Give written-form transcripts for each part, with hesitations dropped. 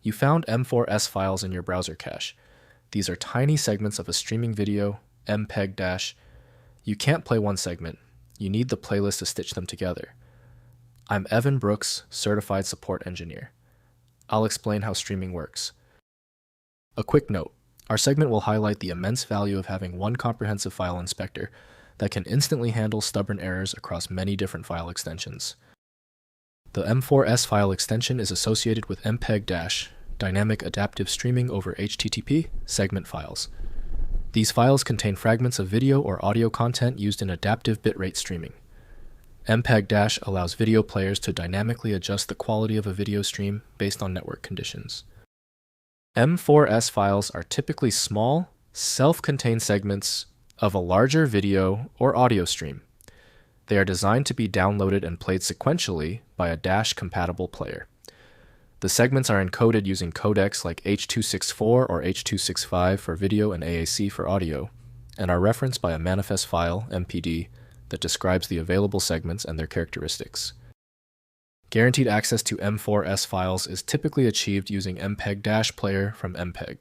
You found M4S files in your browser cache. These are tiny segments of a streaming video, MPEG-DASH. You can't play one segment. You need the playlist to stitch them together. I'm Evan Brooks, Certified Support Engineer. I'll explain how streaming works. A quick note, our segment will highlight the immense value of having one comprehensive file inspector that can instantly handle stubborn errors across many different file extensions. The M4S file extension is associated with MPEG-DASH, Dynamic Adaptive Streaming over HTTP, segment files. These files contain fragments of video or audio content used in adaptive bitrate streaming. MPEG-DASH allows video players to dynamically adjust the quality of a video stream based on network conditions. M4S files are typically small, self-contained segments of a larger video or audio stream. They are designed to be downloaded and played sequentially by a DASH-compatible player. The segments are encoded using codecs like H.264 or H.265 for video and AAC for audio, and are referenced by a manifest file, MPD, that describes the available segments and their characteristics. Guaranteed access to M4S files is typically achieved using MPEG-DASH player from MPEG.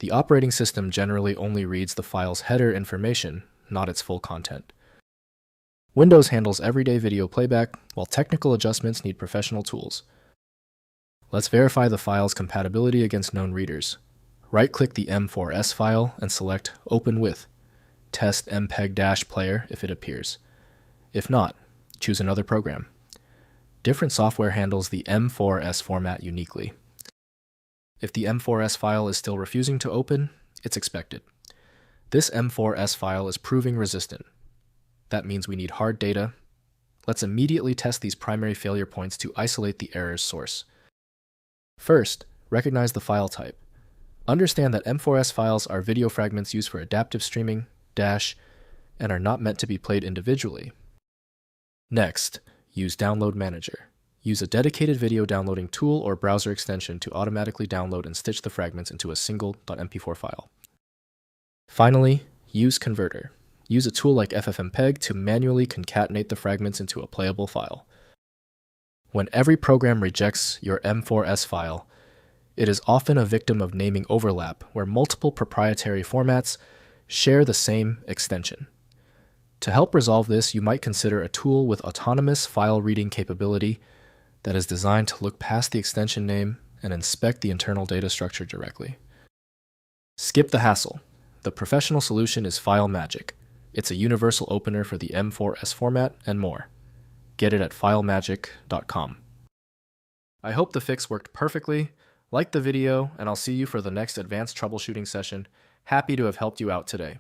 The operating system generally only reads the file's header information, not its full content. Windows handles everyday video playback, while technical adjustments need professional tools. Let's verify the file's compatibility against known readers. Right-click the M4S file and select Open With. Test MPEG-DASH player if it appears. If not, choose another program. Different software handles the M4S format uniquely. If the M4S file is still refusing to open, it's expected. This M4S file is proving resistant. That means we need hard data. Let's immediately test these primary failure points to isolate the error's source. First, recognize the file type. Understand that M4S files are video fragments used for adaptive streaming, DASH, and are not meant to be played individually. Next, use Download Manager. Use a dedicated video downloading tool or browser extension to automatically download and stitch the fragments into a single .mp4 file. Finally, use Converter. Use a tool like FFmpeg to manually concatenate the fragments into a playable file. When every program rejects your M4S file, it is often a victim of naming overlap, where multiple proprietary formats share the same extension. To help resolve this, you might consider a tool with autonomous file reading capability that is designed to look past the extension name and inspect the internal data structure directly. Skip the hassle. The professional solution is FileMagick. It's a universal opener for the M4S format and more. Get it at filemagick.com. I hope the fix worked perfectly. Like the video, and I'll see you for the next advanced troubleshooting session. Happy to have helped you out today.